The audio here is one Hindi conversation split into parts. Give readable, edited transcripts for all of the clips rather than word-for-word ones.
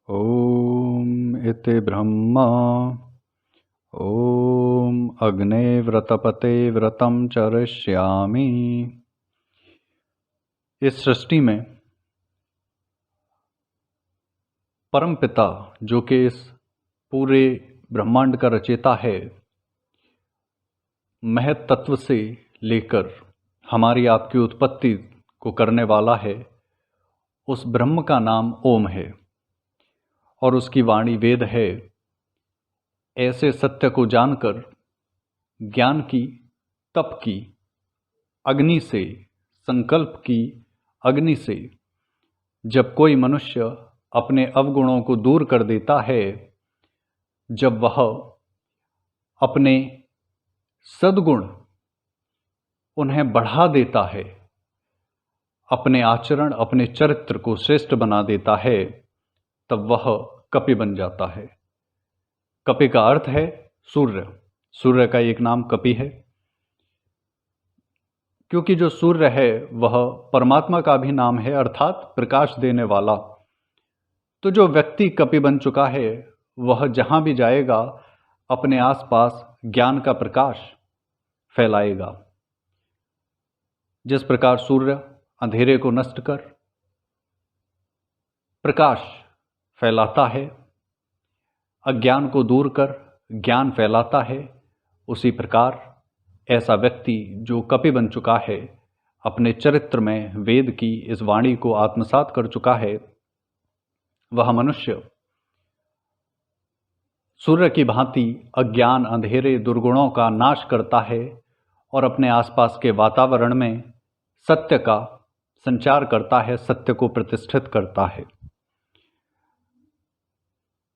ॐ इति ब्रह्मा ॐ अग्ने व्रतपते व्रतं चरिष्यामि। इस सृष्टि में परम पिता जो कि इस पूरे ब्रह्मांड का रचयिता है, महत तत्व से लेकर हमारी आपकी उत्पत्ति को करने वाला है, उस ब्रह्म का नाम ओम है और उसकी वाणी वेद है। ऐसे सत्य को जानकर ज्ञान की, तप की अग्नि से, संकल्प की अग्नि से जब कोई मनुष्य अपने अवगुणों को दूर कर देता है, जब वह अपने सद्गुण उन्हें बढ़ा देता है, अपने आचरण, अपने चरित्र को श्रेष्ठ बना देता है, तब वह कपि बन जाता है। कपि का अर्थ है सूर्य। सूर्य का एक नाम कपि है, क्योंकि जो सूर्य है वह परमात्मा का भी नाम है, अर्थात प्रकाश देने वाला। तो जो व्यक्ति कपि बन चुका है वह जहां भी जाएगा अपने आसपास ज्ञान का प्रकाश फैलाएगा। जिस प्रकार सूर्य अंधेरे को नष्ट कर प्रकाश फैलाता है, अज्ञान को दूर कर ज्ञान फैलाता है, उसी प्रकार ऐसा व्यक्ति जो कपि बन चुका है, अपने चरित्र में वेद की इस वाणी को आत्मसात कर चुका है, वह मनुष्य सूर्य की भांति अज्ञान, अंधेरे, दुर्गुणों का नाश करता है और अपने आसपास के वातावरण में सत्य का संचार करता है, सत्य को प्रतिष्ठित करता है।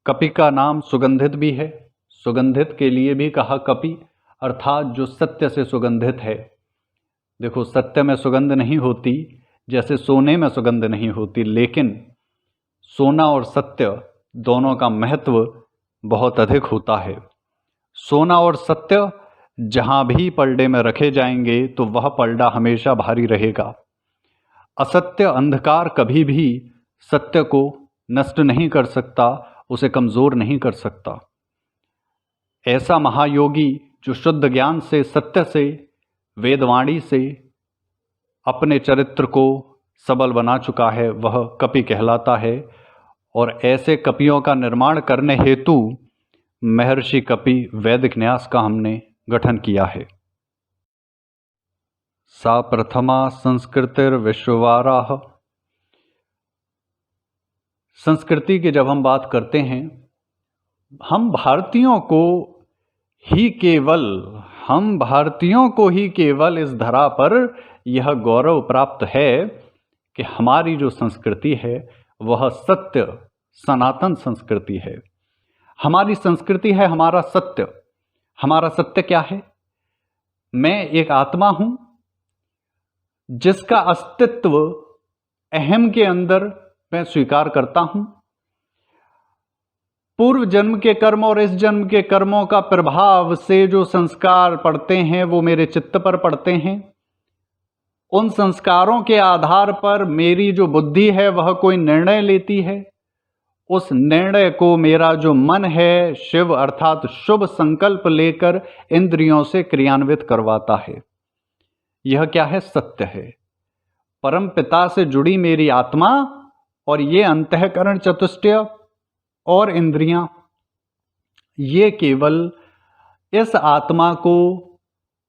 कपि का नाम सुगंधित भी है। सुगंधित के लिए भी कहा कपि, अर्थात जो सत्य से सुगंधित है। देखो, सत्य में सुगंध नहीं होती, जैसे सोने में सुगंध नहीं होती, लेकिन सोना और सत्य दोनों का महत्व बहुत अधिक होता है। सोना और सत्य जहां भी पलड़े में रखे जाएंगे तो वह पलड़ा हमेशा भारी रहेगा। असत्य, अंधकार कभी भी सत्य को नष्ट नहीं कर सकता, उसे कमजोर नहीं कर सकता। ऐसा महायोगी जो शुद्ध ज्ञान से, सत्य से, वेदवाणी से अपने चरित्र को सबल बना चुका है, वह कपि कहलाता है। और ऐसे कपियों का निर्माण करने हेतु महर्षि कपि वैदिक न्यास का हमने गठन किया है। सा प्रथमा संस्कृतिर्विश्ववाराः। संस्कृति की जब हम बात करते हैं, हम भारतीयों को ही केवल इस धरा पर यह गौरव प्राप्त है कि हमारी जो संस्कृति है वह सत्य, सनातन संस्कृति है। हमारी संस्कृति है हमारा सत्य। हमारा सत्य क्या है? मैं एक आत्मा हूं जिसका अस्तित्व अहम के अंदर मैं स्वीकार करता हूं। पूर्व जन्म के कर्म और इस जन्म के कर्मों का प्रभाव से जो संस्कार पड़ते हैं वो मेरे चित्त पर पड़ते हैं। उन संस्कारों के आधार पर मेरी जो बुद्धि है वह कोई निर्णय लेती है। उस निर्णय को मेरा जो मन है, शिव अर्थात शुभ संकल्प लेकर इंद्रियों से क्रियान्वित करवाता है। यह क्या है? सत्य है। परम पिता से जुड़ी मेरी आत्मा और ये अंतःकरण चतुष्टय और इंद्रियां, ये केवल इस आत्मा को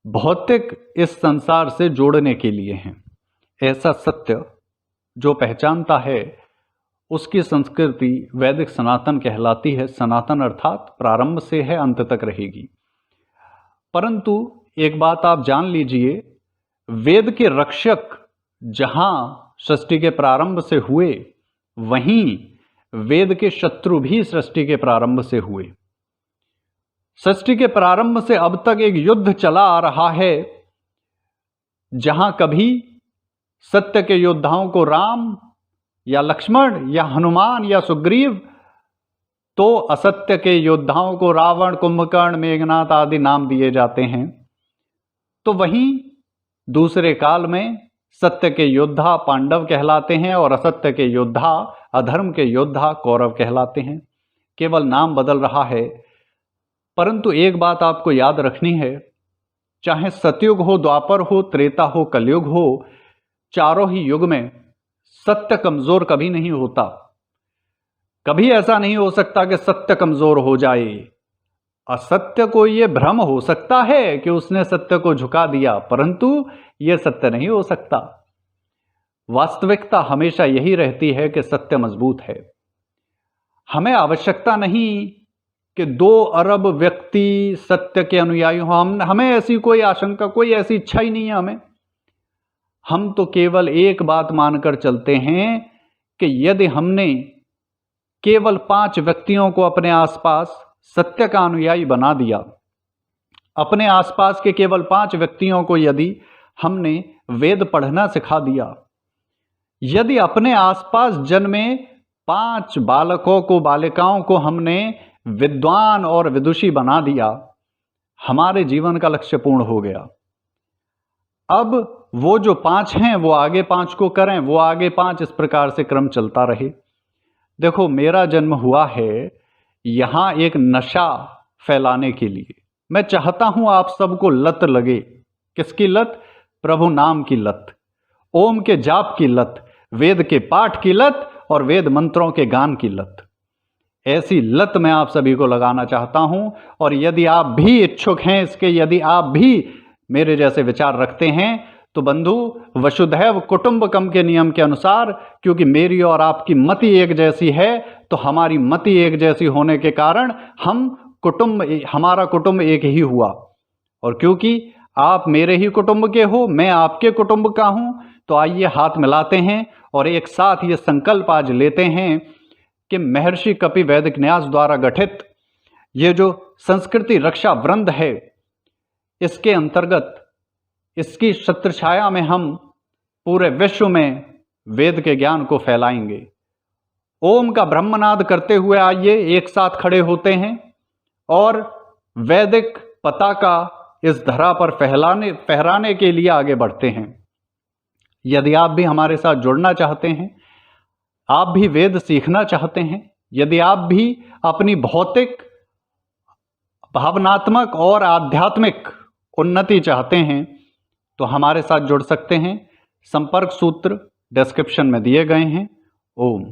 भौतिक इस संसार से जोड़ने के लिए हैं। ऐसा सत्य जो पहचानता है उसकी संस्कृति वैदिक सनातन कहलाती है। सनातन अर्थात प्रारंभ से है, अंत तक रहेगी। परंतु एक बात आप जान लीजिए, वेद के रक्षक जहां सृष्टि के प्रारंभ से हुए, वहीं वेद के शत्रु भी सृष्टि के प्रारंभ से हुए। सृष्टि के प्रारंभ से अब तक एक युद्ध चला आ रहा है, जहां कभी सत्य के योद्धाओं को राम या लक्ष्मण या हनुमान या सुग्रीव, तो असत्य के योद्धाओं को रावण, कुंभकर्ण, मेघनाथ आदि नाम दिए जाते हैं। तो वहीं दूसरे काल में सत्य के योद्धा पांडव कहलाते हैं और असत्य के योद्धा अधर्म के योद्धा कौरव कहलाते हैं। केवल नाम बदल रहा है, परंतु एक बात आपको याद रखनी है, चाहे सतयुग हो, द्वापर हो, त्रेता हो, कलयुग हो, चारों ही युग में सत्य कमजोर कभी नहीं होता। कभी ऐसा नहीं हो सकता कि सत्य कमजोर हो जाए। असत्य को यह भ्रम हो सकता है कि उसने सत्य को झुका दिया, परंतु यह सत्य नहीं हो सकता। वास्तविकता हमेशा यही रहती है कि सत्य मजबूत है। हमें आवश्यकता नहीं कि 2 अरब व्यक्ति सत्य के अनुयायी हों। हमें ऐसी कोई आशंका, कोई ऐसी इच्छा ही नहीं है हमें। हम तो केवल एक बात मानकर चलते हैं कि यदि हमने केवल 5 व्यक्तियों को अपने आसपास सत्य का अनुयायी बना दिया, अपने आसपास के केवल 5 व्यक्तियों को यदि हमने वेद पढ़ना सिखा दिया, यदि अपने आसपास जन्मे 5 बालकों को, बालिकाओं को हमने विद्वान और विदुषी बना दिया, हमारे जीवन का लक्ष्य पूर्ण हो गया। अब वो जो 5 हैं वो आगे 5 को करें, वो आगे 5, इस प्रकार से क्रम चलता रहे। देखो, मेरा जन्म हुआ है यहां एक नशा फैलाने के लिए। मैं चाहता हूं आप सबको लत लगे। किसकी लत? प्रभु नाम की लत, ओम के जाप की लत, वेद के पाठ की लत और वेद मंत्रों के गान की लत। ऐसी लत मैं आप सभी को लगाना चाहता हूं। और यदि आप भी इच्छुक हैं इसके, यदि आप भी मेरे जैसे विचार रखते हैं, तो बंधु, वसुधैव कुटुंबकम के नियम के अनुसार, क्योंकि मेरी और आपकी मति एक जैसी है, तो हमारी मति एक जैसी होने के कारण हमारा कुटुंब एक ही हुआ। और क्योंकि आप मेरे ही कुटुंब के हो, मैं आपके कुटुंब का हूं, तो आइए हाथ मिलाते हैं और एक साथ ये संकल्प आज लेते हैं कि महर्षि कपि वैदिक न्यास द्वारा गठित ये जो संस्कृति रक्षा वृंद है, इसके अंतर्गत, इसकी छत्रछाया में हम पूरे विश्व में वेद के ज्ञान को फैलाएंगे। ओम का ब्रह्मनाद करते हुए आइए एक साथ खड़े होते हैं और वैदिक पताका इस धरा पर फहराने के लिए आगे बढ़ते हैं। यदि आप भी हमारे साथ जुड़ना चाहते हैं, आप भी वेद सीखना चाहते हैं, यदि आप भी अपनी भौतिक, भावनात्मक और आध्यात्मिक उन्नति चाहते हैं, तो हमारे साथ जुड़ सकते हैं। संपर्क सूत्र डिस्क्रिप्शन में दिए गए हैं। ओम।